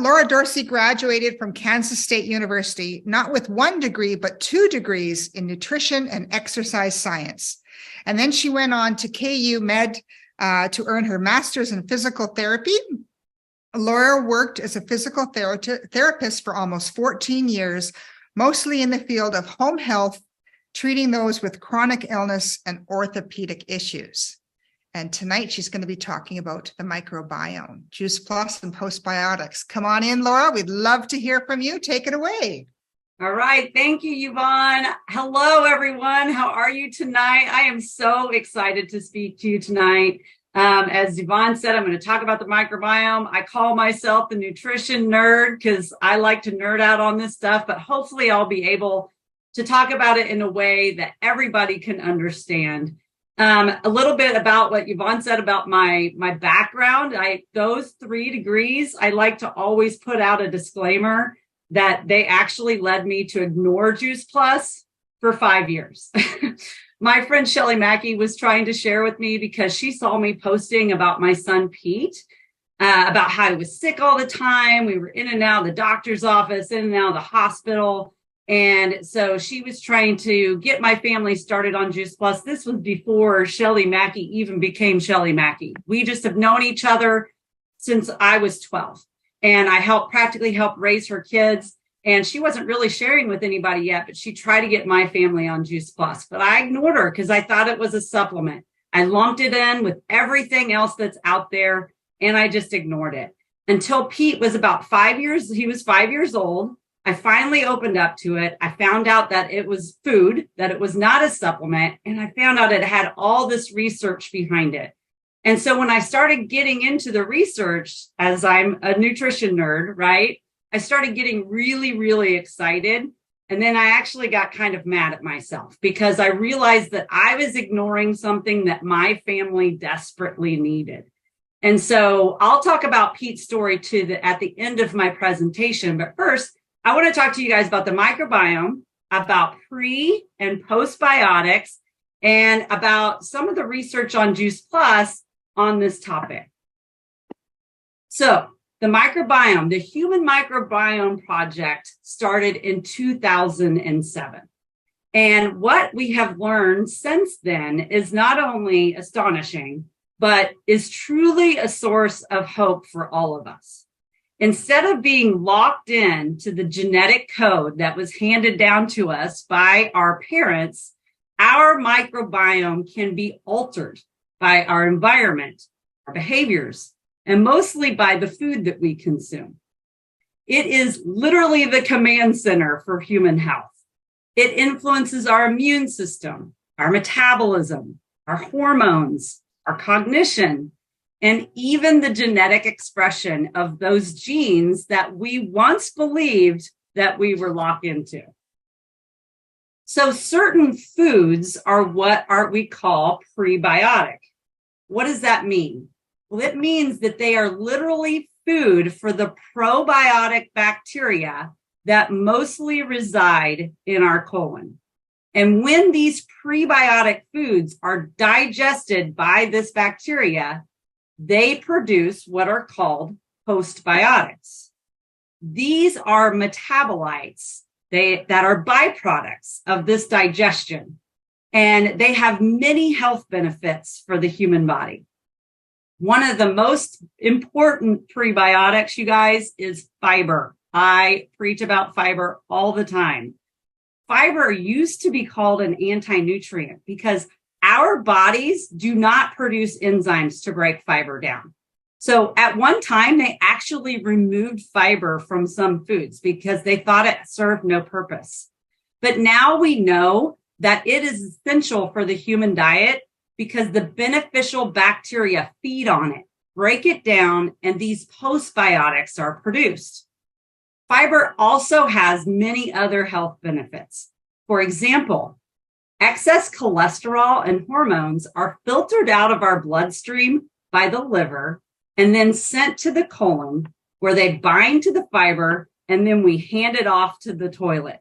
Laura Dorsey graduated from Kansas State University, not with 1 degree, but 2 degrees in nutrition and exercise science. And then she went on to KU Med to earn her master's in physical therapy. Laura worked as a physical therapist for almost 14 years, mostly in the field of home health, treating those with chronic illness and orthopedic issues. And tonight she's going to be talking about the microbiome, Juice Plus and postbiotics. Come on in, Laura. We'd love to hear from you. Take it away. All right. Thank you, Yvonne. Hello, everyone. How are you tonight? I am so excited to speak to you tonight. As Yvonne said, I'm going to talk about the microbiome. I call myself the nutrition nerd because I like to nerd out on this stuff, but hopefully I'll be able to talk about it in a way that everybody can understand. A little bit about what Yvonne said about my background. Those 3 degrees, I like to always put out a disclaimer that they actually led me to ignore Juice Plus for 5 years. My friend Shelly Mackey was trying to share with me because she saw me posting about my son, Pete, about how he was sick all the time. We were in and out of the doctor's office, in and out of the hospital. And so she was trying to get my family started on Juice Plus. This was before Shelly Mackey even became Shelly Mackey. We just have known each other since I was 12. And I practically helped raise her kids. And she wasn't really sharing with anybody yet, but she tried to get my family on Juice Plus. But I ignored her because I thought it was a supplement. I lumped it in with everything else that's out there, and I just ignored it. Until Pete was about 5 years, he was 5 years old. I finally opened up to it. I found out that it was food, that it was not a supplement. And I found out it had all this research behind it. And so when I started getting into the research, as I'm a nutrition nerd, right, I started getting really, really excited. And then I actually got kind of mad at myself because I realized that I was ignoring something that my family desperately needed. And so I'll talk about Pete's story at the end of my presentation. But first, I want to talk to you guys about the microbiome, about pre and postbiotics, and about some of the research on Juice Plus on this topic. So the microbiome, the Human Microbiome Project started in 2007. And what we have learned since then is not only astonishing, but is truly a source of hope for all of us. Instead of being locked in to the genetic code that was handed down to us by our parents, our microbiome can be altered by our environment, our behaviors, and mostly by the food that we consume. It is literally the command center for human health. It influences our immune system, our metabolism, our hormones, our cognition, and even the genetic expression of those genes that we once believed that we were locked into. So certain foods are what we call prebiotic. What does that mean? Well, it means that they are literally food for the probiotic bacteria that mostly reside in our colon. And when these prebiotic foods are digested by this bacteria, they produce what are called postbiotics. These are metabolites that are byproducts of this digestion, and they have many health benefits for the human body. One of the most important prebiotics, you guys, is fiber. I preach about fiber all the time. Fiber used to be called an anti-nutrient because our bodies do not produce enzymes to break fiber down. So at one time, they actually removed fiber from some foods because they thought it served no purpose. But now we know that it is essential for the human diet because the beneficial bacteria feed on it, break it down, and these postbiotics are produced. Fiber also has many other health benefits. For example, excess cholesterol and hormones are filtered out of our bloodstream by the liver and then sent to the colon, where they bind to the fiber, and then we hand it off to the toilet.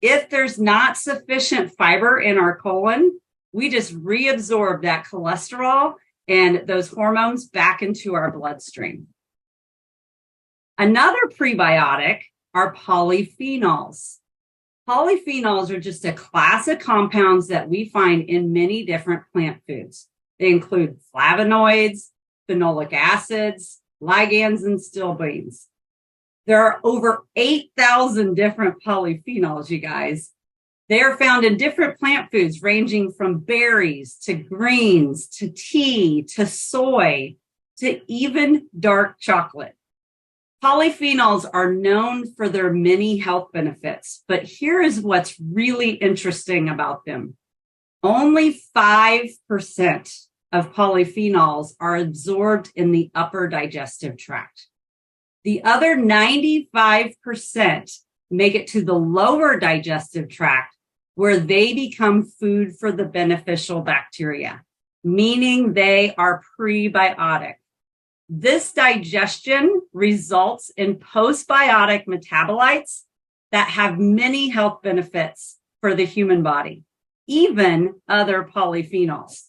If there's not sufficient fiber in our colon, we just reabsorb that cholesterol and those hormones back into our bloodstream. Another prebiotic are polyphenols. Polyphenols are just a class of compounds that we find in many different plant foods. They include flavonoids, phenolic acids, ligands, and stilbenes. There are over 8,000 different polyphenols, you guys. They are found in different plant foods, ranging from berries to greens to tea to soy to even dark chocolate. Polyphenols are known for their many health benefits, but here is what's really interesting about them. Only 5% of polyphenols are absorbed in the upper digestive tract. The other 95% make it to the lower digestive tract, where they become food for the beneficial bacteria, meaning they are prebiotic. This digestion results in postbiotic metabolites that have many health benefits for the human body, even other polyphenols.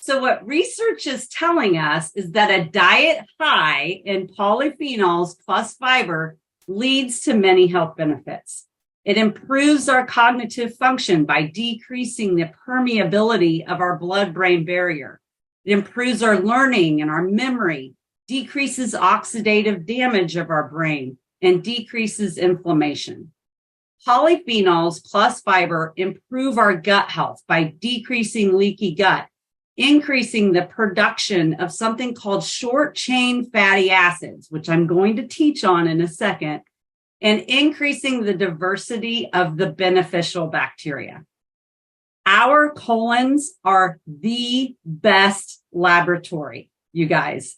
So what research is telling us is that a diet high in polyphenols plus fiber leads to many health benefits. It improves our cognitive function by decreasing the permeability of our blood-brain barrier. It improves our learning and our memory, decreases oxidative damage of our brain, and decreases inflammation. Polyphenols plus fiber improve our gut health by decreasing leaky gut, increasing the production of something called short-chain fatty acids, which I'm going to teach on in a second, and increasing the diversity of the beneficial bacteria. Our colons are the best laboratory, you guys.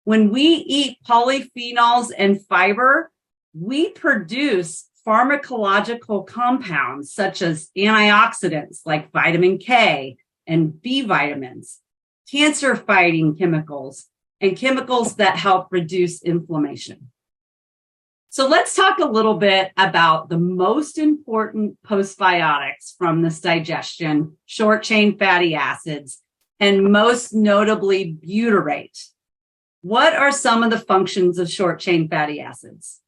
When we eat polyphenols and fiber, we produce pharmacological compounds such as antioxidants like vitamin K and B vitamins, cancer-fighting chemicals, and chemicals that help reduce inflammation. So let's talk a little bit about the most important postbiotics from this digestion, short-chain fatty acids, and most notably butyrate. What are some of the functions of short-chain fatty acids?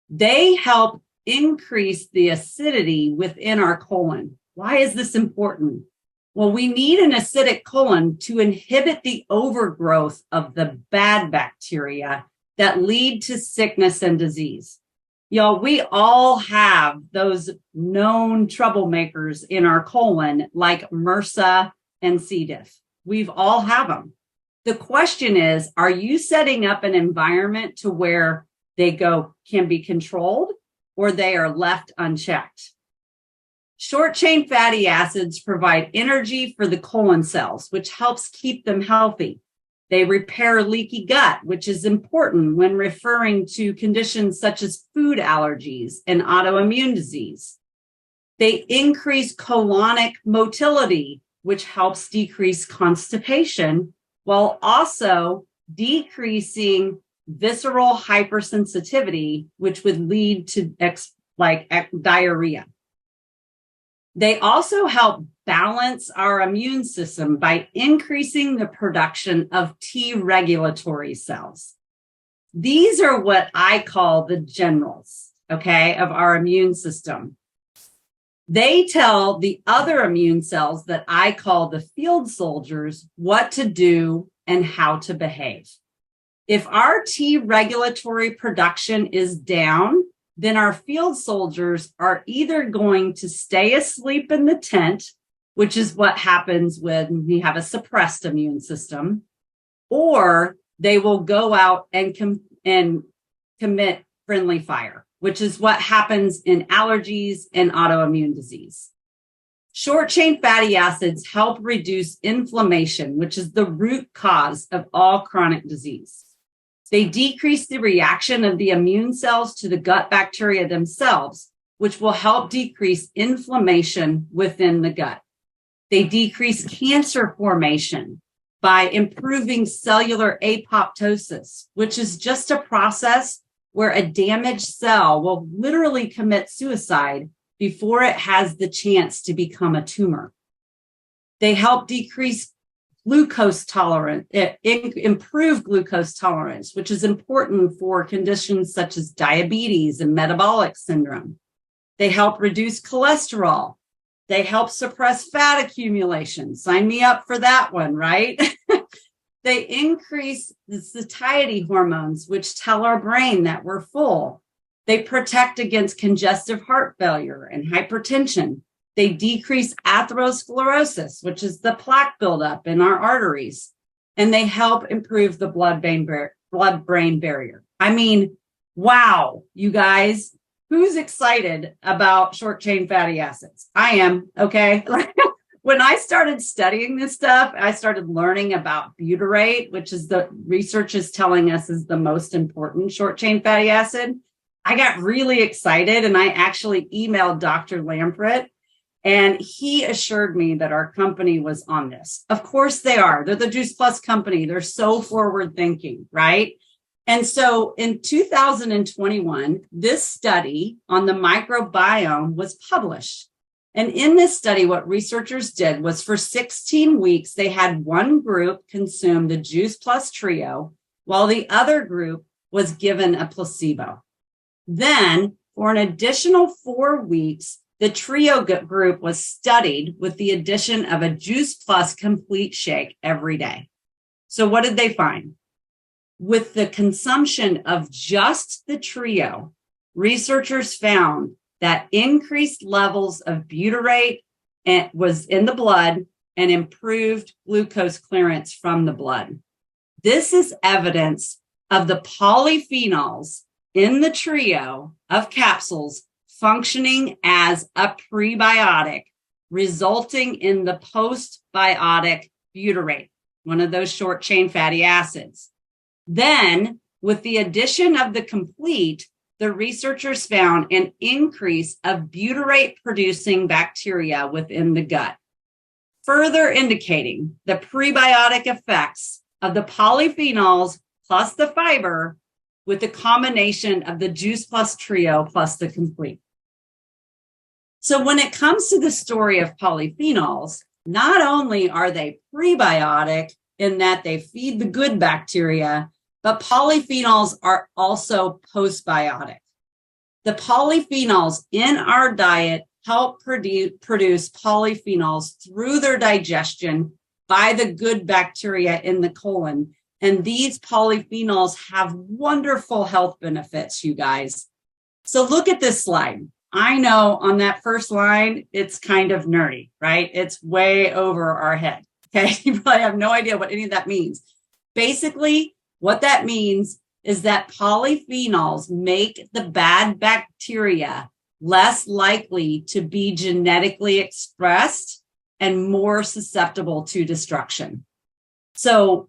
They help increase the acidity within our colon. Why is this important? Well, we need an acidic colon to inhibit the overgrowth of the bad bacteria that lead to sickness and disease. Y'all, we all have those known troublemakers in our colon like MRSA and C. diff. We've all have them. The question is, are you setting up an environment to where they can be controlled, or they are left unchecked? Short-chain fatty acids provide energy for the colon cells, which helps keep them healthy. They repair leaky gut, which is important when referring to conditions such as food allergies and autoimmune disease. They increase colonic motility, which helps decrease constipation, while also decreasing visceral hypersensitivity, which would lead to diarrhea. They also help balance our immune system by increasing the production of T regulatory cells. These are what I call the generals, okay, of our immune system. They tell the other immune cells that I call the field soldiers what to do and how to behave. If our T regulatory production is down, then our field soldiers are either going to stay asleep in the tent, which is what happens when we have a suppressed immune system, or they will go out and commit friendly fire, which is what happens in allergies and autoimmune disease. Short-chain fatty acids help reduce inflammation, which is the root cause of all chronic disease. They decrease the reaction of the immune cells to the gut bacteria themselves, which will help decrease inflammation within the gut. They decrease cancer formation by improving cellular apoptosis, which is just a process where a damaged cell will literally commit suicide before it has the chance to become a tumor. They help decrease glucose tolerance, improved glucose tolerance, which is important for conditions such as diabetes and metabolic syndrome. They help reduce cholesterol. They help suppress fat accumulation. Sign me up for that one, right? They increase the satiety hormones, which tell our brain that we're full. They protect against congestive heart failure and hypertension. They decrease atherosclerosis, which is the plaque buildup in our arteries. And they help improve the blood-brain barrier. I mean, wow, you guys, who's excited about short-chain fatty acids? I am, okay? When I started studying this stuff, I started learning about butyrate, which is the research is telling us is the most important short-chain fatty acid. I got really excited, and I actually emailed Dr. Lamprecht. And he assured me that our company was on this. Of course they are. They're the Juice Plus company. They're so forward thinking, right? And so in 2021, this study on the microbiome was published. And in this study, what researchers did was for 16 weeks, they had one group consume the Juice Plus trio, while the other group was given a placebo. Then for an additional 4 weeks, the trio group was studied with the addition of a Juice Plus complete shake every day. So what did they find? With the consumption of just the trio, researchers found that increased levels of butyrate was in the blood and improved glucose clearance from the blood. This is evidence of the polyphenols in the trio of capsules functioning as a prebiotic, resulting in the postbiotic butyrate, one of those short chain fatty acids. Then, with the addition of the complete, the researchers found an increase of butyrate-producing bacteria within the gut, further indicating the prebiotic effects of the polyphenols plus the fiber with the combination of the Juice Plus trio plus the complete. So when it comes to the story of polyphenols, not only are they prebiotic in that they feed the good bacteria, but polyphenols are also postbiotic. The polyphenols in our diet help produce polyphenols through their digestion by the good bacteria in the colon. And these polyphenols have wonderful health benefits, you guys. So look at this slide. I know on that first line, it's kind of nerdy, right? It's way over our head. Okay. You probably have no idea what any of that means. Basically, what that means is that polyphenols make the bad bacteria less likely to be genetically expressed and more susceptible to destruction. So,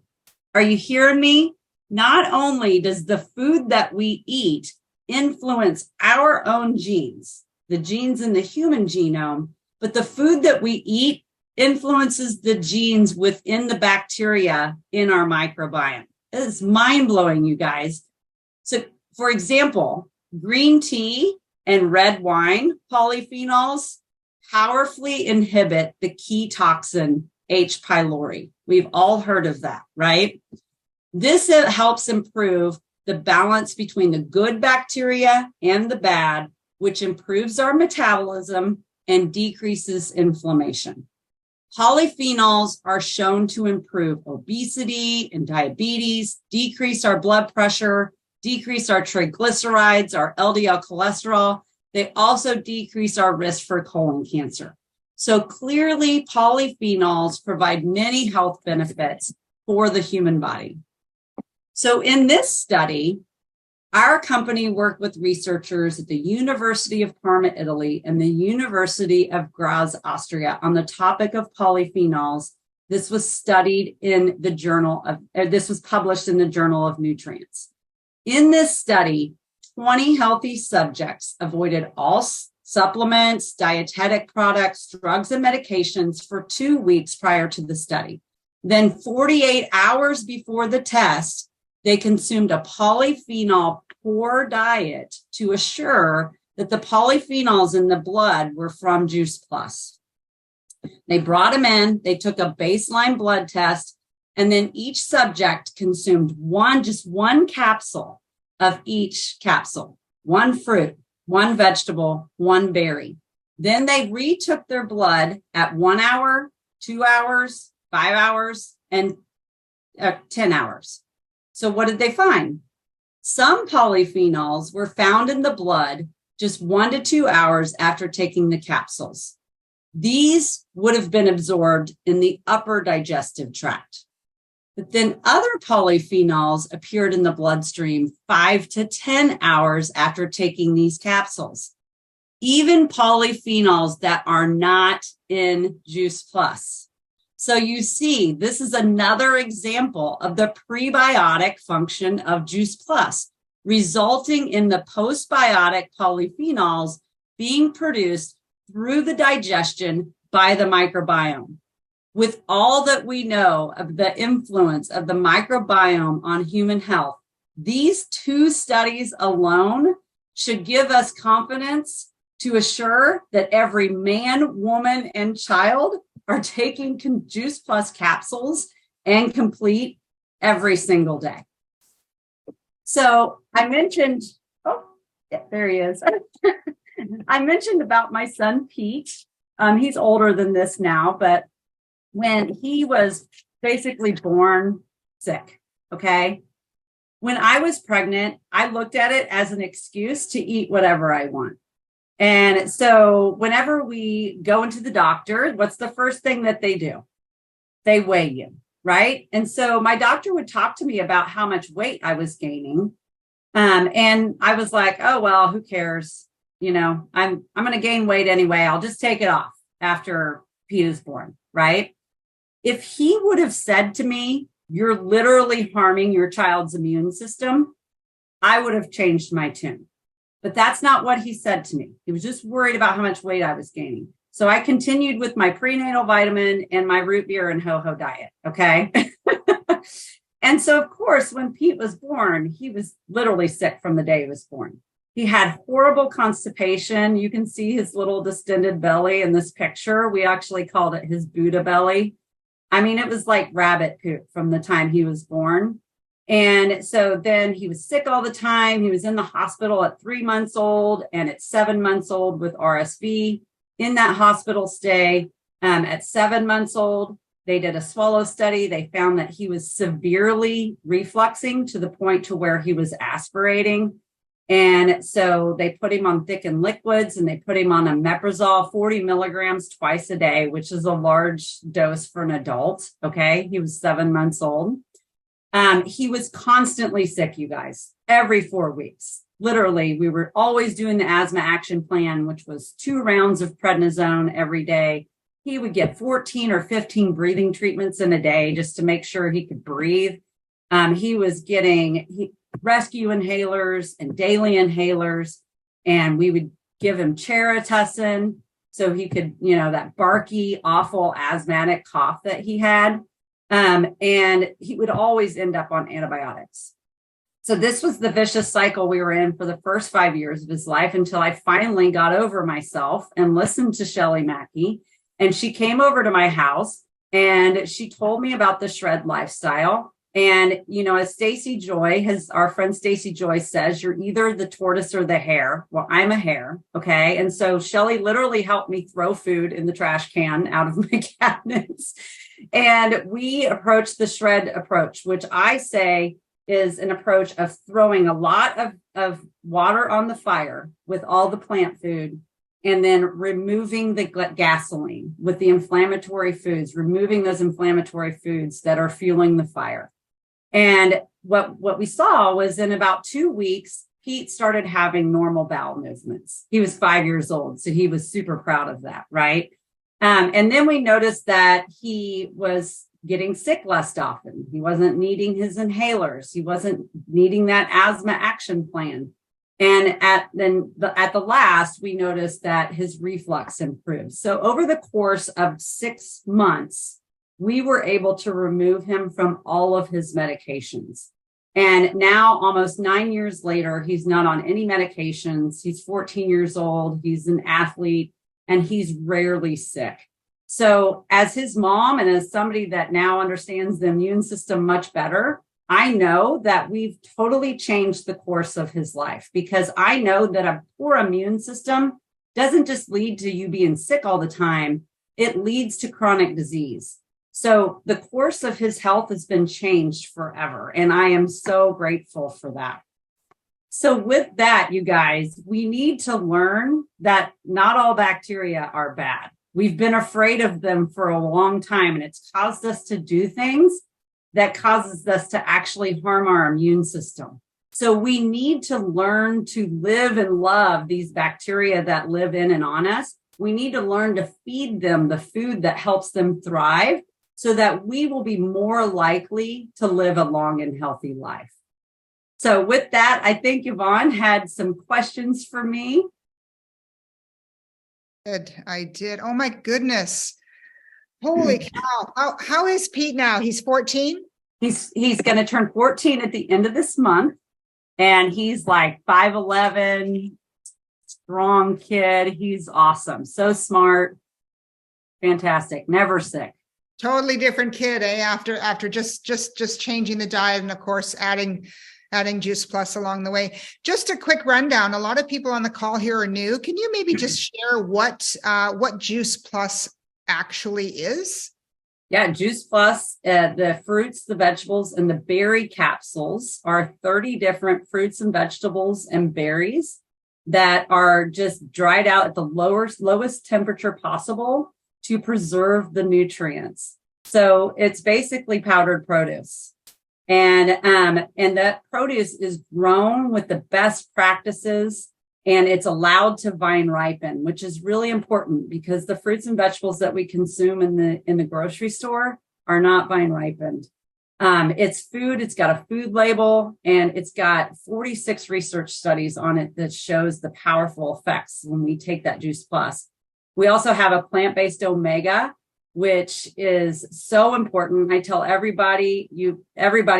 are you hearing me? Not only does the food that we eat influence our own genes, the genes in the human genome, but the food that we eat influences the genes within the bacteria in our microbiome. It's mind-blowing, you guys. So, for example, green tea and red wine polyphenols powerfully inhibit the key toxin H. pylori. We've all heard of that, right? This helps improve the balance between the good bacteria and the bad, which improves our metabolism and decreases inflammation. Polyphenols are shown to improve obesity and diabetes, decrease our blood pressure, decrease our triglycerides, our LDL cholesterol. They also decrease our risk for colon cancer. So clearly, polyphenols provide many health benefits for the human body. So in this study, our company worked with researchers at the University of Parma, Italy, and the University of Graz, Austria, on the topic of polyphenols. This was studied in the this was published in the Journal of Nutrients. In this study, 20 healthy subjects avoided all supplements, dietetic products, drugs, and medications for 2 weeks prior to the study. Then 48 hours before the test, they consumed a polyphenol-poor diet to assure that the polyphenols in the blood were from Juice Plus. They brought him in, they took a baseline blood test, and then each subject consumed just one capsule of each capsule, one fruit, one vegetable, one berry. Then they retook their blood at 1 hour, 2 hours, 5 hours, and 10 hours. So what did they find? Some polyphenols were found in the blood just 1 to 2 hours after taking the capsules. These would have been absorbed in the upper digestive tract. But then other polyphenols appeared in the bloodstream 5 to 10 hours after taking these capsules. Even polyphenols that are not in Juice Plus. So you see, this is another example of the prebiotic function of Juice Plus, resulting in the postbiotic polyphenols being produced through the digestion by the microbiome. With all that we know of the influence of the microbiome on human health, these 2 studies alone should give us confidence to assure that every man, woman, and child are taking Juice Plus capsules and complete every single day. So I mentioned, there he is. I mentioned about my son, Pete. He's older than this now, but when he was basically born sick, okay? When I was pregnant, I looked at it as an excuse to eat whatever I want. And so whenever we go into the doctor, what's the first thing that they do? They weigh you, right? And so my doctor would talk to me about how much weight I was gaining. And I was like, oh, well, who cares? You know, I'm going to gain weight anyway. I'll just take it off after Pete is born, right? If he would have said to me, you're literally harming your child's immune system, I would have changed my tune. But that's not what he said to me. He was just worried about how much weight I was gaining. So I continued with my prenatal vitamin and my root beer and ho-ho diet, okay? And so, of course, when Pete was born, he was literally sick from the day he was born. He had horrible constipation. You can see his little distended belly in this picture. We actually called it his Buddha belly. I mean, it was like rabbit poop from the time he was born. And so then he was sick all the time. He was in the hospital at 3 months old and at 7 months old with RSV. In that hospital stay, at 7 months old, they did a swallow study. They found that he was severely refluxing to the point to where he was aspirating. And so they put him on thickened liquids and they put him on a omeprazole, 40 milligrams twice a day, which is a large dose for an adult. Okay. He was 7 months old. He was constantly sick, you guys, every 4 weeks. Literally, we were always doing the asthma action plan, which was 2 rounds of prednisone every day. He would get 14 or 15 breathing treatments in a day just to make sure he could breathe. He was getting rescue inhalers and daily inhalers, and we would give him Cheritoussin so he could, that barky, awful asthmatic cough that he had. And he would always end up on antibiotics. So this was the vicious cycle we were in for the first 5 years of his life until I finally got over myself and listened to Shelly Mackey. And she came over to my house and she told me about the shred lifestyle. And, as Stacy Joy, our friend Stacy Joy says, you're either the tortoise or the hare. Well, I'm a hare. Okay. And so Shelly literally helped me throw food in the trash can out of my cabinets. And we approached the shred approach, which I say is an approach of throwing a lot of water on the fire with all the plant food and then removing the gasoline with the inflammatory foods, removing those inflammatory foods that are fueling the fire. And what we saw was in about 2 weeks, Pete started having normal bowel movements. He was 5 years old, so he was super proud of that, right? And then we noticed that he was getting sick less often. He wasn't needing his inhalers. He wasn't needing that asthma action plan. And at the last, we noticed that his reflux improved. So over the course of 6 months, we were able to remove him from all of his medications. And now, almost 9 years later, he's not on any medications. He's 14 years old. He's an athlete, and he's rarely sick. So as his mom and as somebody that now understands the immune system much better, I know that we've totally changed the course of his life, because I know that a poor immune system doesn't just lead to you being sick all the time. It leads to chronic disease. So the course of his health has been changed forever. And I am so grateful for that. So with that, you guys, we need to learn that not all bacteria are bad. We've been afraid of them for a long time, and it's caused us to do things that causes us to actually harm our immune system. So we need to learn to live and love these bacteria that live in and on us. We need to learn to feed them the food that helps them thrive, so that we will be more likely to live a long and healthy life. So with that, I think Yvonne had some questions for me. Good, I did. Oh my goodness. Holy cow. How is Pete now? He's 14? He's going to turn 14 at the end of this month. And he's like 5'11", strong kid. He's awesome. So smart. Fantastic. Never sick. Totally different kid, eh? After just changing the diet, and of course adding Juice Plus along the way. Just a quick rundown. A lot of people on the call here are new. Can you maybe just share what Juice Plus actually is? Yeah, Juice Plus, the fruits, the vegetables, and the berry capsules are 30 different fruits and vegetables and berries that are just dried out at the lowest temperature possible to preserve the nutrients. So it's basically powdered produce. And that produce is grown with the best practices, and it's allowed to vine ripen, which is really important, because the fruits and vegetables that we consume in the grocery store are not vine ripened. It's food. It's got a food label, and it's got 46 research studies on it that shows the powerful effects when we take that Juice Plus. We also have a plant-based omega, which is so important. I tell everybody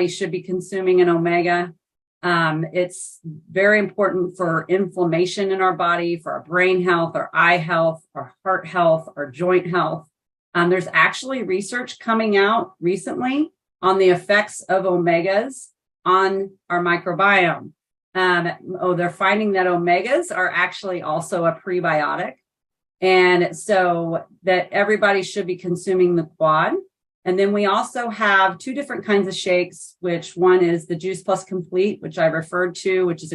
should be consuming an omega. It's very important for inflammation in our body, for our brain health, our eye health, our heart health, our joint health. There's actually research coming out recently on the effects of omegas on our microbiome. They're finding that omegas are actually also a prebiotic. And so that everybody should be consuming the quad. And then we also have two different kinds of shakes, which one is the Juice Plus Complete, which I referred to, which is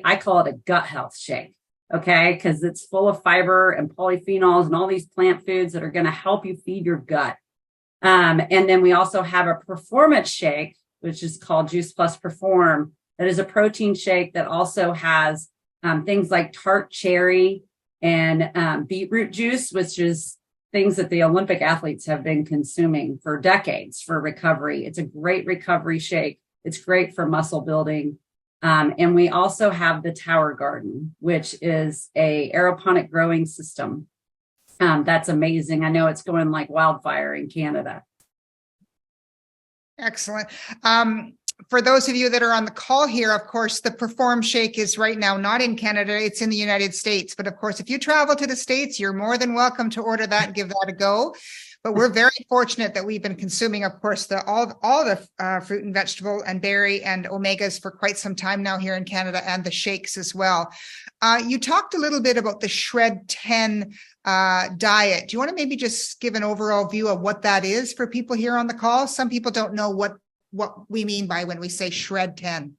I call it a gut health shake. Okay. Because it's full of fiber and polyphenols and all these plant foods that are going to help you feed your gut. And then we also have a performance shake, which is called Juice Plus Perform. That is a protein shake that also has things like tart cherry and beetroot juice, which is things that the Olympic athletes have been consuming for decades for recovery. It's a great recovery shake. It's great for muscle building. And we also have the Tower Garden, which is a aeroponic growing system. That's amazing. I know it's going like wildfire in Canada. Excellent. For those of you that are on the call here, of course, the Perform Shake is right now not in Canada, it's in the United States. But of course, if you travel to the States, you're more than welcome to order that and give that a go. But we're very fortunate that we've been consuming, of course, all the fruit and vegetable and berry and omegas for quite some time now here in Canada, and the shakes as well. You talked a little bit about the Shred 10 diet. Do you want to maybe just give an overall view of what that is for people here on the call? Some people don't know what we mean by when we say Shred 10.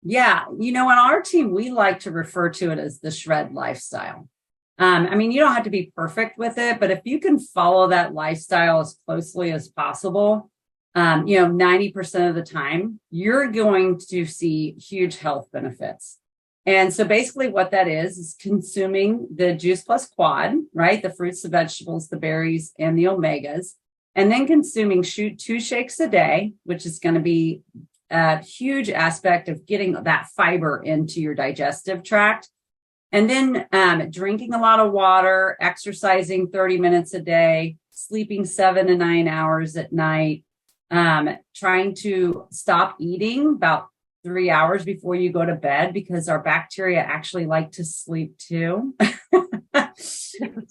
Yeah. On our team, we like to refer to it as the Shred lifestyle. You don't have to be perfect with it, but if you can follow that lifestyle as closely as possible, 90% of the time, you're going to see huge health benefits. And so basically what that is consuming the Juice Plus Quad, right? The fruits, the vegetables, the berries, and the omegas, and then consuming 2 shakes a day, which is going to be a huge aspect of getting that fiber into your digestive tract. And then drinking a lot of water, exercising 30 minutes a day, sleeping 7 to 9 hours at night, trying to stop eating about 3 hours before you go to bed, because our bacteria actually like to sleep too.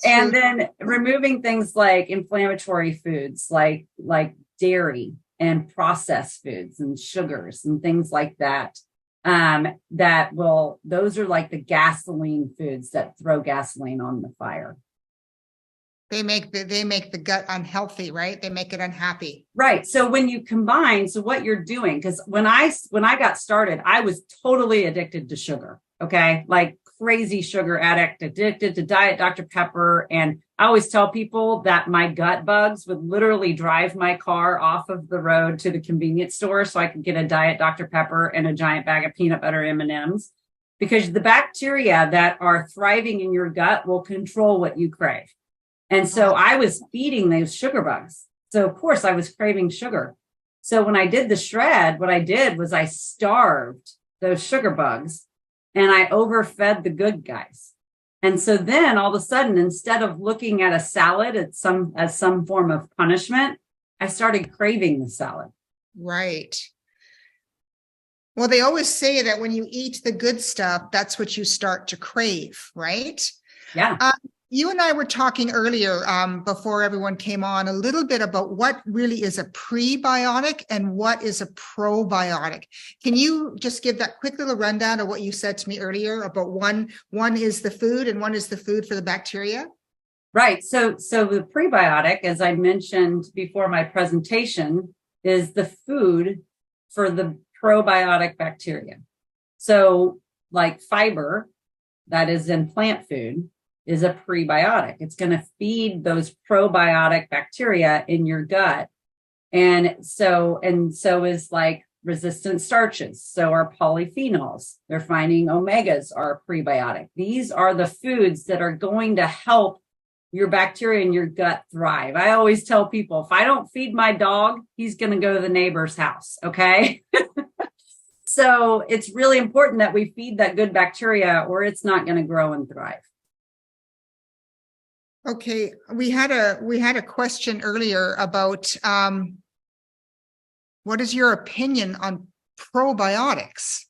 And then removing things like inflammatory foods, like dairy and processed foods and sugars and things like that. Those are like the gasoline foods that throw gasoline on the fire. They make the gut unhealthy, right? They make it unhappy. Right. So when you combine, so what you're doing, because when I got started, I was totally addicted to sugar. Okay. Like crazy sugar addict, addicted to Diet Dr. Pepper. And I always tell people that my gut bugs would literally drive my car off of the road to the convenience store so I could get a Diet Dr. Pepper and a giant bag of peanut butter M&Ms, because the bacteria that are thriving in your gut will control what you crave. And so I was feeding those sugar bugs. So of course I was craving sugar. So when I did the shred, what I did was I starved those sugar bugs and I overfed the good guys. And so then all of a sudden, instead of looking at a salad as some form of punishment, I started craving the salad. Right. Well, they always say that when you eat the good stuff, that's what you start to crave, right? Yeah. You and I were talking earlier, before everyone came on, a little bit about what really is a prebiotic and what is a probiotic. Can you just give that quick little rundown of what you said to me earlier about one is the food and one is the food for the bacteria? Right. So the prebiotic, as I mentioned before my presentation, is the food for the probiotic bacteria. So like fiber that is in plant food is a prebiotic. It's going to feed those probiotic bacteria in your gut. And so is like resistant starches. So are polyphenols. They're finding omegas are prebiotic. These are the foods that are going to help your bacteria in your gut thrive. I always tell people, if I don't feed my dog, he's going to go to the neighbor's house. Okay. So it's really important that we feed that good bacteria or it's not going to grow and thrive. Okay, we had a question earlier about what is your opinion on probiotics?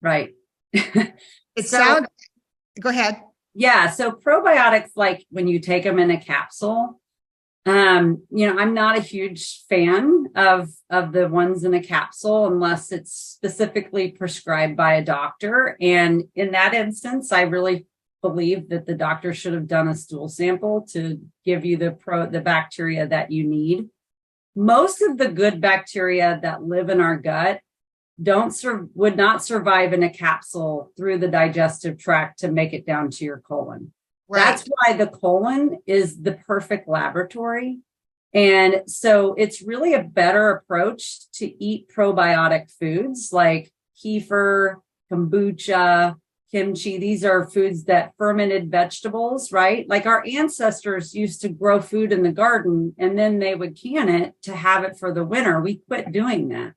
Right. Go ahead. Yeah, so probiotics, like when you take them in a capsule, I'm not a huge fan of the ones in a capsule unless it's specifically prescribed by a doctor. And in that instance, I really believe that the doctor should have done a stool sample to give you the bacteria that you need. Most of the good bacteria that live in our gut would not survive in a capsule through the digestive tract to make it down to your colon. Right. That's why the colon is the perfect laboratory. And so it's really a better approach to eat probiotic foods like kefir, kombucha, kimchi. These are foods that fermented vegetables, right? Like our ancestors used to grow food in the garden and then they would can it to have it for the winter. We quit doing that.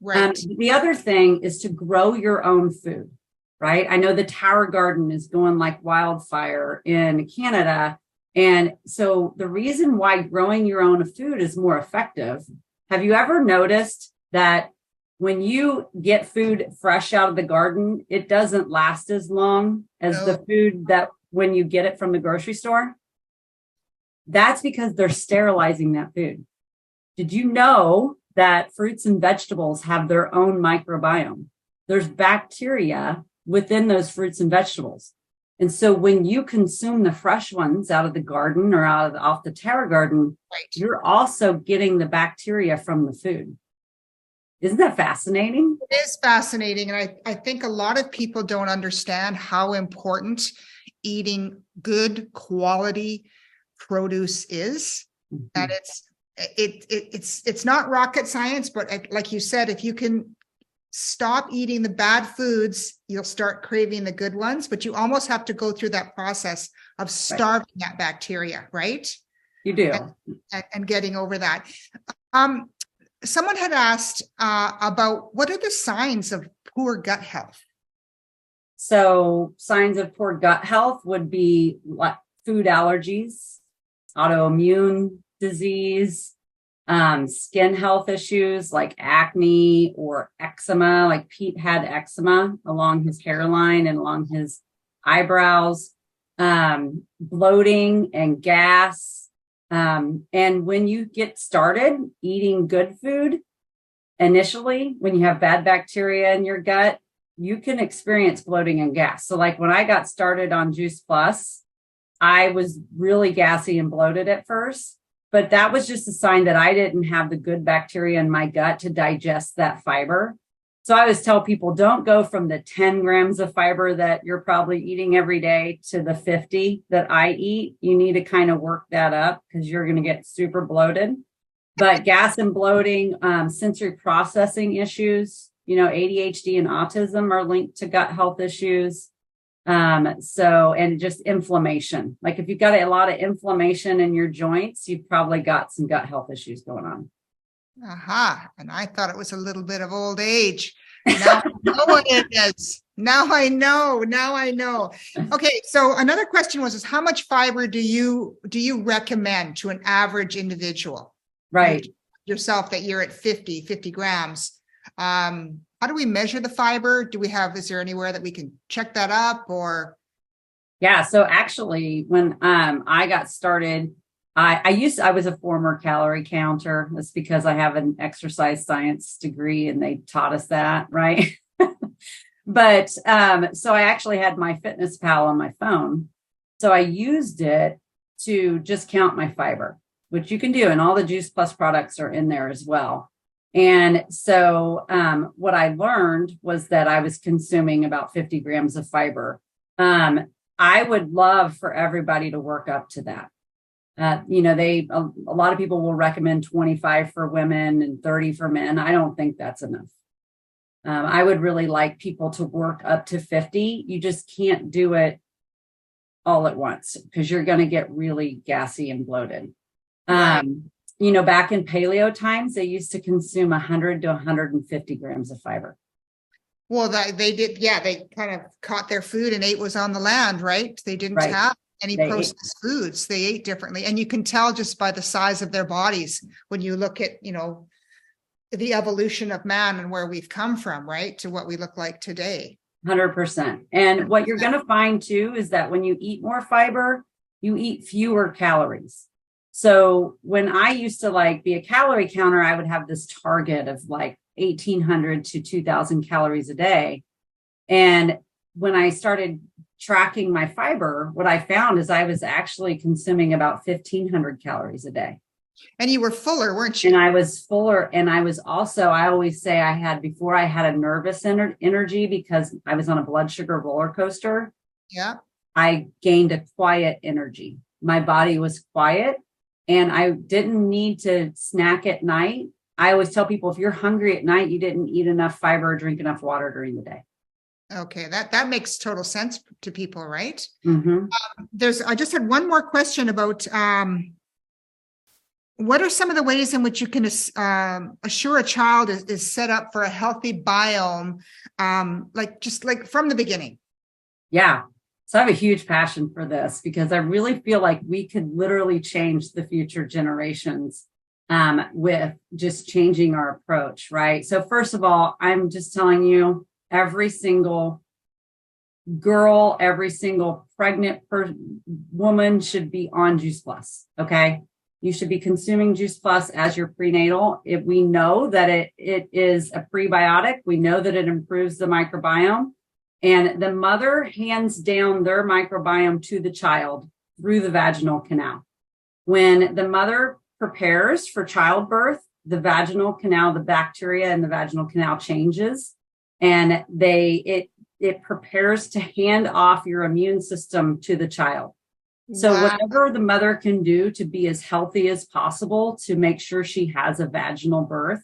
Right. The other thing is to grow your own food, right? I know the Tower Garden is going like wildfire in Canada. And so the reason why growing your own food is more effective, have you ever noticed that when you get food fresh out of the garden, it doesn't last as long as the food that when you get it from the grocery store? That's because they're sterilizing that food. Did you know that fruits and vegetables have their own microbiome? There's bacteria within those fruits and vegetables. And so when you consume the fresh ones out of the garden or off the Tower Garden, right, you're also getting the bacteria from the food. Isn't that fascinating? It is fascinating. And I think a lot of people don't understand how important eating good quality produce is. Mm-hmm. That it's not rocket science, but like you said, if you can stop eating the bad foods, you'll start craving the good ones, but you almost have to go through that process of starving that bacteria, right? You do. And getting over that. Someone had asked about what are the signs of poor gut health? So signs of poor gut health would be food allergies, autoimmune disease, skin health issues like acne or eczema. Like Pete had eczema along his hairline and along his eyebrows. bloating and gas. And when you get started eating good food, initially, when you have bad bacteria in your gut, you can experience bloating and gas. So like when I got started on Juice Plus, I was really gassy and bloated at first, but that was just a sign that I didn't have the good bacteria in my gut to digest that fiber. So I always tell people, don't go from the 10 grams of fiber that you're probably eating every day to the 50 that I eat. You need to kind of work that up because you're going to get super bloated. But gas and bloating, sensory processing issues, ADHD and autism are linked to gut health issues. And just inflammation. Like if you've got a lot of inflammation in your joints, you've probably got some gut health issues going on. Aha. And I thought it was a little bit of old age. Now I know what it is. Now I know. Okay. So another question is how much fiber do you recommend to an average individual? Right. Yourself that you're at 50 grams. How do we measure the fiber? Is there anywhere that we can check that up or? Yeah. So actually when, I got started, I was a former calorie counter. That's because I have an exercise science degree and they taught us that. Right. But, so I actually had my Fitness Pal on my phone. So I used it to just count my fiber, which you can do. And all the Juice Plus products are in there as well. And so what I learned was that I was consuming about 50 grams of fiber. I would love for everybody to work up to that. A lot of people will recommend 25 for women and 30 for men. I don't think that's enough. I would really like people to work up to 50. You just can't do it all at once because you're going to get really gassy and bloated. Right. Back in paleo times, they used to consume 100 to 150 grams of fiber. Well, they did. Yeah, they kind of caught their food and ate what was on the land, right? They didn't have any processed foods. They ate differently. And you can tell just by the size of their bodies when you look at, the evolution of man and where we've come from, right? To what we look like today. 100%. And what you're going to find too is that when you eat more fiber, you eat fewer calories. So when I used to be a calorie counter, I would have this target of 1,800 to 2,000 calories a day. And when I started tracking my fiber, what I found is I was actually consuming about 1,500 calories a day. And you were fuller, weren't you? And I was fuller. And I was also, I always say I had a nervous energy because I was on a blood sugar roller coaster. Yeah. I gained a quiet energy. My body was quiet. And I didn't need to snack at night. I always tell people, if you're hungry at night, you didn't eat enough fiber or drink enough water during the day. Okay, that makes total sense to people, right? Mm-hmm. I just had one more question about what are some of the ways in which you can assure a child is set up for a healthy biome, like from the beginning? Yeah. So I have a huge passion for this because I really feel like we could literally change the future generations with just changing our approach, right? So first of all, I'm just telling you, every single girl, every single pregnant woman should be on Juice Plus, okay? You should be consuming Juice Plus as your prenatal. If we know that it is a prebiotic, we know that it improves the microbiome. And the mother hands down their microbiome to the child through the vaginal canal. When the mother prepares for childbirth, the vaginal canal, the bacteria in the vaginal canal changes, and it prepares to hand off your immune system to the child. So whatever the mother can do to be as healthy as possible to make sure she has a vaginal birth,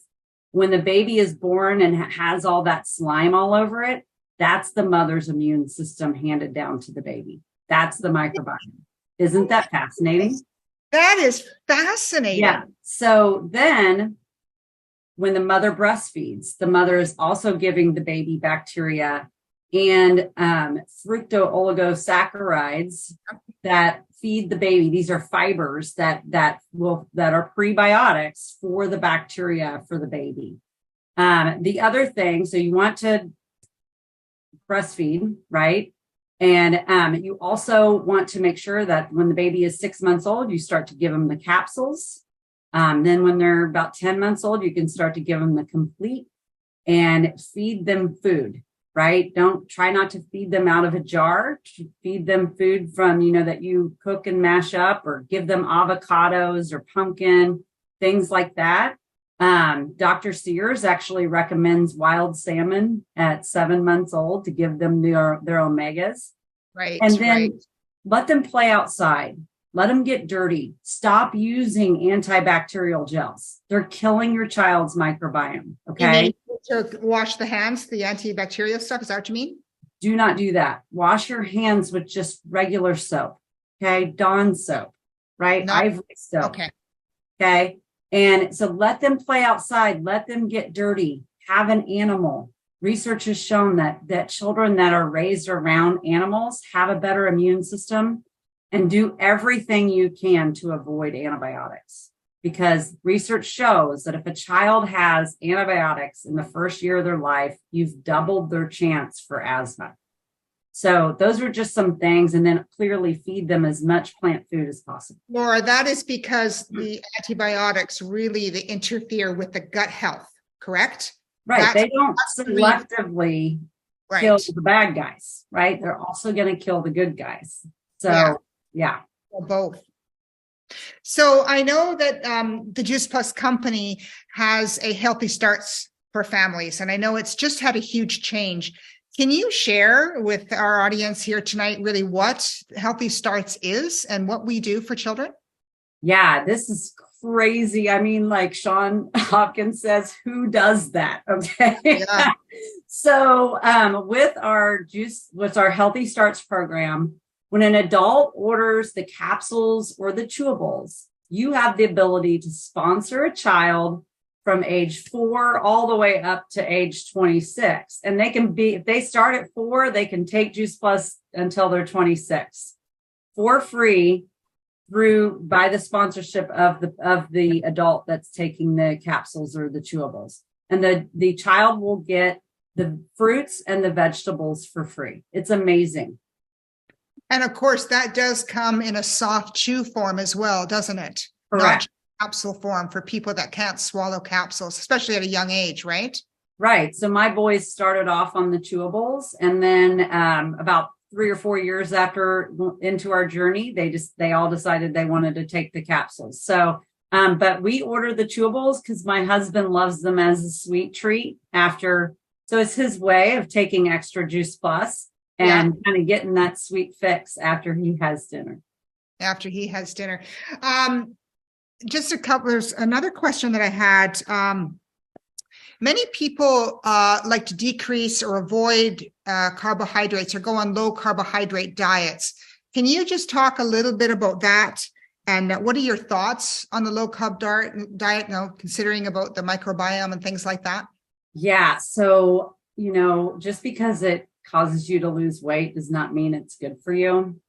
when the baby is born and has all that slime all over it, that's the mother's immune system handed down to the baby. That's the microbiome. Isn't that fascinating? That is fascinating. Yeah. So then when the mother breastfeeds, the mother is also giving the baby bacteria and fructooligosaccharides that feed the baby. These are fibers that are prebiotics for the bacteria for the baby. The other thing, so you want to breastfeed, right? And you also want to make sure that when the baby is 6 months old, you start to give them the capsules. Then when they're about 10 months old, you can start to give them the complete and feed them food, right? Don't try not to feed them out of a jar. Feed them food from, that you cook and mash up, or give them avocados or pumpkin, things like that. Dr. Sears actually recommends wild salmon at 7 months old to give them their omegas. Right. And then let them play outside. Let them get dirty. Stop using antibacterial gels. They're killing your child's microbiome. Okay. You mean to wash the hands, the antibacterial stuff? Is that what you mean? Do not do that. Wash your hands with just regular soap. Okay. Dawn soap, right? Ivory soap. Okay. Okay. And so let them play outside. Let them get dirty. Have an animal. Research has shown that children that are raised around animals have a better immune system, and do everything you can to avoid antibiotics, because research shows that if a child has antibiotics in the first year of their life, you've doubled their chance for asthma. So those are just some things, and then clearly feed them as much plant food as possible. Laura, that is because the antibiotics really they interfere with the gut health, correct? Right. They don't selectively kill the bad guys, right? They're also going to kill the good guys. So, yeah. Both. So I know that the Juice Plus company has a Healthy Starts for families, and I know it's just had a huge change. Can you share with our audience here tonight really what Healthy Starts is and what we do for children? Yeah, this is crazy. I mean, like Sean Hopkins says, who does that? Okay. Yeah. So with our Healthy Starts program, when an adult orders the capsules or the chewables, you have the ability to sponsor a child from age 4 all the way up to age 26. And they can be, if they start at 4, they can take Juice Plus until they're 26 for free by the sponsorship of the adult that's taking the capsules or the chewables. And the child will get the fruits and the vegetables for free. It's amazing. And of course, that does come in a soft chew form as well, doesn't it? Correct. Not capsule form for people that can't swallow capsules, especially at a young age, right? Right. So my boys started off on the chewables, and then about 3 or 4 years into our journey, they all decided they wanted to take the capsules. So, but we order the chewables because my husband loves them as a sweet treat so it's his way of taking extra Juice Plus and kind of getting that sweet fix after he has dinner. Just there's another question that I had. Many people like to decrease or avoid carbohydrates or go on low carbohydrate diets. Can you just talk a little bit about that? And what are your thoughts on the low carb diet now, considering about the microbiome and things like that? Yeah. So, just because it causes you to lose weight does not mean it's good for you.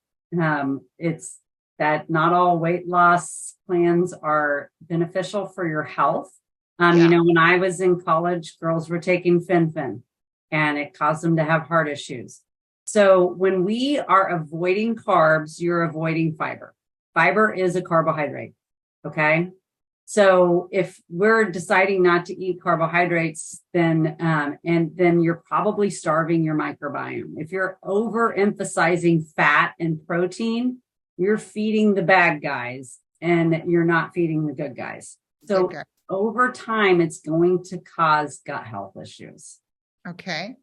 It's that not all weight loss plans are beneficial for your health. When I was in college, girls were taking Fen-Phen, and it caused them to have heart issues. So when we are avoiding carbs, you're avoiding fiber. Fiber is a carbohydrate. Okay. So if we're deciding not to eat carbohydrates, then you're probably starving your microbiome. If you're overemphasizing fat and protein, you're feeding the bad guys and you're not feeding the good guys. So over time, it's going to cause gut health issues. Okay.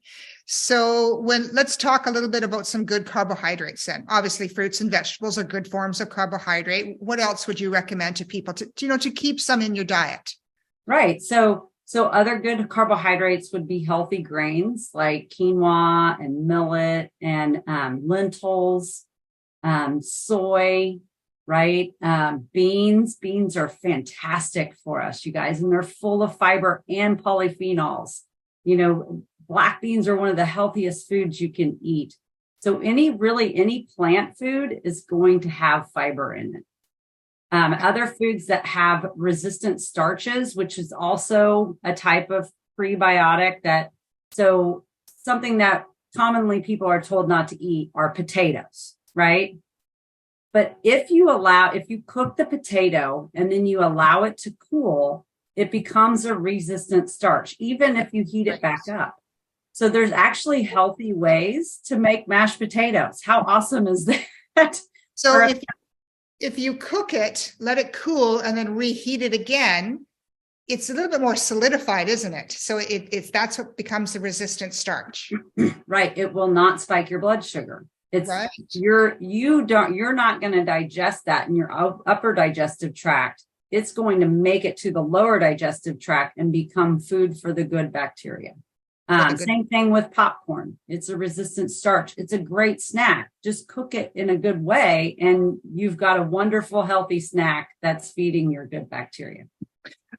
So let's talk a little bit about some good carbohydrates then. Obviously, fruits and vegetables are good forms of carbohydrate. What else would you recommend to people to keep some in your diet? Right. So other good carbohydrates would be healthy grains like quinoa and millet and lentils, soy, right? Beans are fantastic for us, you guys, and they're full of fiber and polyphenols. Black beans are one of the healthiest foods you can eat. So any plant food is going to have fiber in it. Other foods that have resistant starches, which is also a type of prebiotic something that commonly people are told not to eat are potatoes, right? But if you cook the potato and then you allow it to cool, it becomes a resistant starch, even if you heat it back up. So there's actually healthy ways to make mashed potatoes. How awesome is that? So if you cook it, let it cool, and then reheat it again, it's a little bit more solidified, isn't it? So that's what becomes the resistant starch. Right. It will not spike your blood sugar. It's right. You're not going to digest that in your upper digestive tract. It's going to make it to the lower digestive tract and become food for the good bacteria. Same thing with popcorn. It's a resistant starch. It's a great snack. Just cook it in a good way, and you've got a wonderful, healthy snack that's feeding your good bacteria.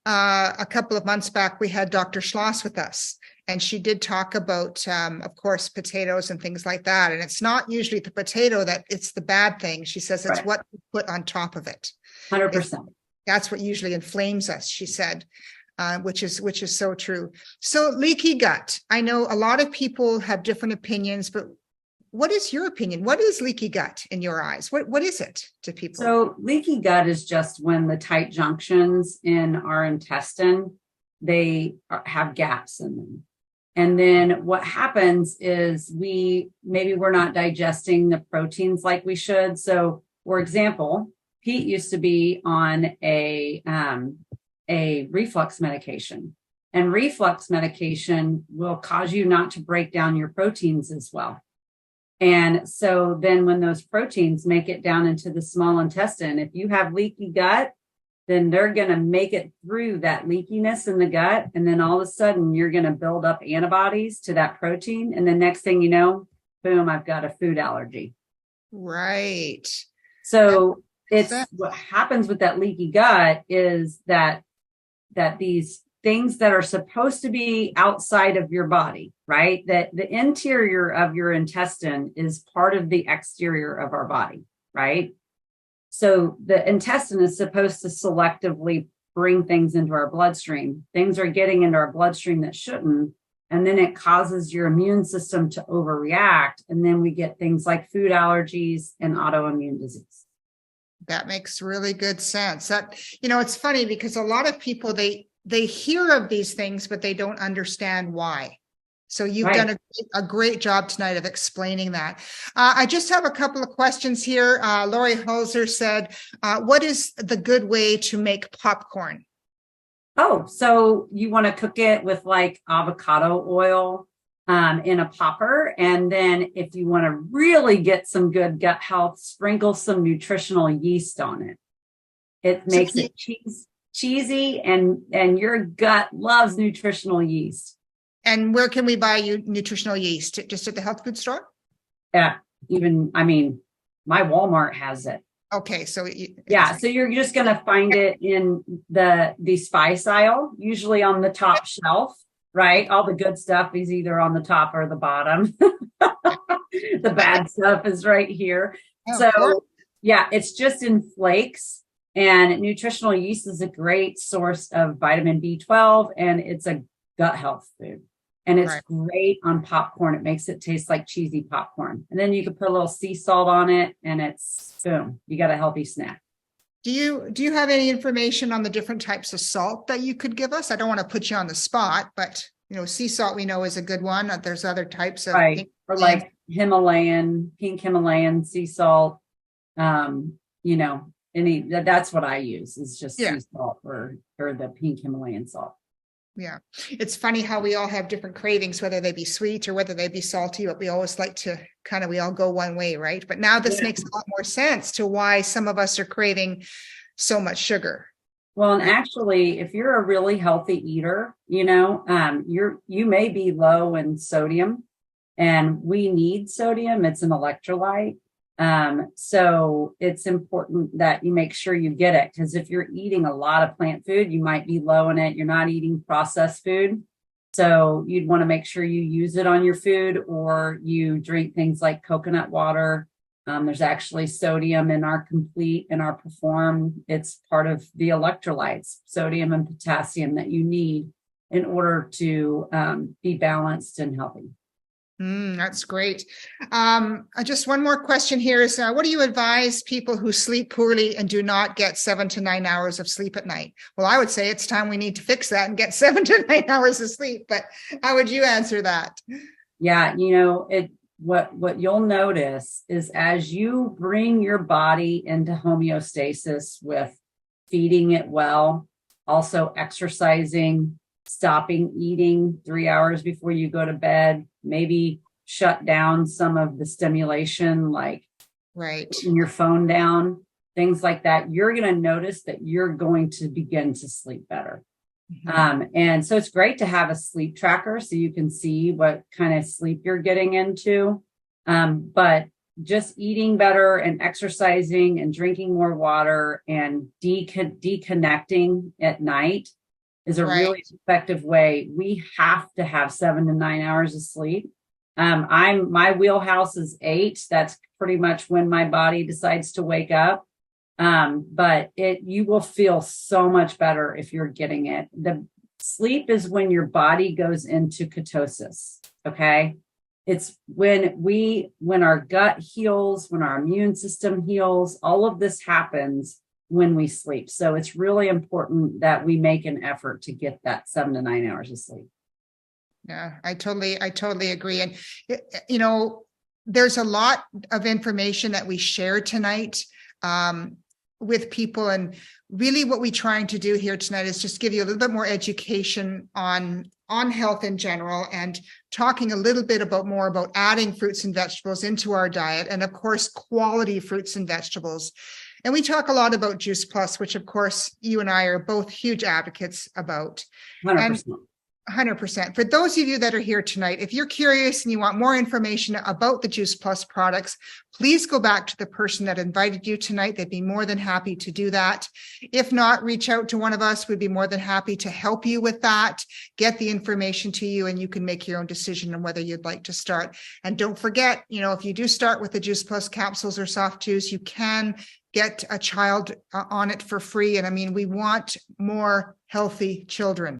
A couple of months back, we had Dr. Schloss with us, and she did talk about, of course, potatoes and things like that. And it's not usually the potato that it's the bad thing. She says it's what you put on top of it. 100%. That's what usually inflames us, she said. Which is so true. So leaky gut. I know a lot of people have different opinions, but what is your opinion? What is leaky gut in your eyes? What is it to people? So leaky gut is just when the tight junctions in our intestine, they have gaps in them. And then what happens is we're not digesting the proteins like we should. So for example, Pete used to be on a reflux medication, and reflux medication will cause you not to break down your proteins as well. And so then when those proteins make it down into the small intestine, if you have leaky gut, then they're going to make it through that leakiness in the gut. And then all of a sudden you're going to build up antibodies to that protein. And the next thing you know, boom, I've got a food allergy. Right. So what happens with that leaky gut is that these things that are supposed to be outside of your body, right? That the interior of your intestine is part of the exterior of our body, right? So the intestine is supposed to selectively bring things into our bloodstream. Things are getting into our bloodstream that shouldn't, and then it causes your immune system to overreact, and then we get things like food allergies and autoimmune disease. That makes really good sense. That, it's funny because a lot of people, they hear of these things, but they don't understand why. So you've done a great job tonight of explaining that. I just have a couple of questions here. Lori Holzer said, what is the good way to make popcorn? Oh, so you want to cook it with like avocado oil in a popper. And then if you want to really get some good gut health, sprinkle some nutritional yeast on it. It makes it cheesy, and your gut loves nutritional yeast. And where can we buy nutritional yeast? Just at the health food store? Yeah, my Walmart has it. Okay, so so you're just going to find it in the spice aisle, usually on the top shelf, right? All the good stuff is either on the top or the bottom. The bad stuff is right here. Oh, so it's just in flakes. And nutritional yeast is a great source of vitamin B12, and it's a gut health food. And it's great on popcorn. It makes it taste like cheesy popcorn. And then you can put a little sea salt on it, and it's boom, you got a healthy snack. Do you have any information on the different types of salt that you could give us? I don't want to put you on the spot, but sea salt we know is a good one. There's other types of or like pink Himalayan sea salt. That's what I use is just sea salt or the pink Himalayan salt. Yeah. It's funny how we all have different cravings, whether they be sweet or whether they be salty, but we always like to we all go one way, right? But now this makes a lot more sense to why some of us are craving so much sugar. Well, and actually, if you're a really healthy eater, you may be low in sodium, and we need sodium. It's an electrolyte. So it's important that you make sure you get it, because if you're eating a lot of plant food, you might be low in it. You're not eating processed food. So you'd want to make sure you use it on your food, or you drink things like coconut water. There's actually sodium in our Complete and our Perform. It's part of the electrolytes, sodium and potassium that you need in order to be balanced and healthy. That's great. Just one more question here is, what do you advise people who sleep poorly and do not get 7 to 9 hours of sleep at night? Well, I would say it's time we need to fix that and get 7 to 9 hours of sleep, but how would you answer that? Yeah, what you'll notice is as you bring your body into homeostasis with feeding it well, also exercising, stopping eating 3 hours before you go to bed, maybe shut down some of the stimulation, like putting your phone down, things like that, you're going to notice that you're going to begin to sleep better. And so it's great to have a sleep tracker so you can see what kind of sleep you're getting into. But just eating better and exercising and drinking more water and deconnecting at night is a really effective way. We have to have 7 to 9 hours of sleep. My wheelhouse is 8. That's pretty much when my body decides to wake up. But you will feel so much better if you're getting it. The sleep is when your body goes into ketosis. Okay. It's when our gut heals, when our immune system heals, all of this happens when we sleep. So it's really important that we make an effort to get that 7 to 9 hours of sleep. Yeah, I totally agree. And, there's a lot of information that we share tonight, with people. And really what we're trying to do here tonight is just give you a little bit more education on health in general, and talking a little bit more about adding fruits and vegetables into our diet, and of course, quality fruits and vegetables. And we talk a lot about Juice Plus, which of course you and I are both huge advocates about. 100%. 100%. For those of you that are here tonight, if you're curious and you want more information about the Juice Plus products, please go back to the person that invited you tonight. They'd be more than happy to do that. If not, reach out to one of us. We'd be more than happy to help you with that, get the information to you, and you can make your own decision on whether you'd like to start. And don't forget, if you do start with the Juice Plus capsules or soft juice, you can get a child on it for free. And we want more healthy children.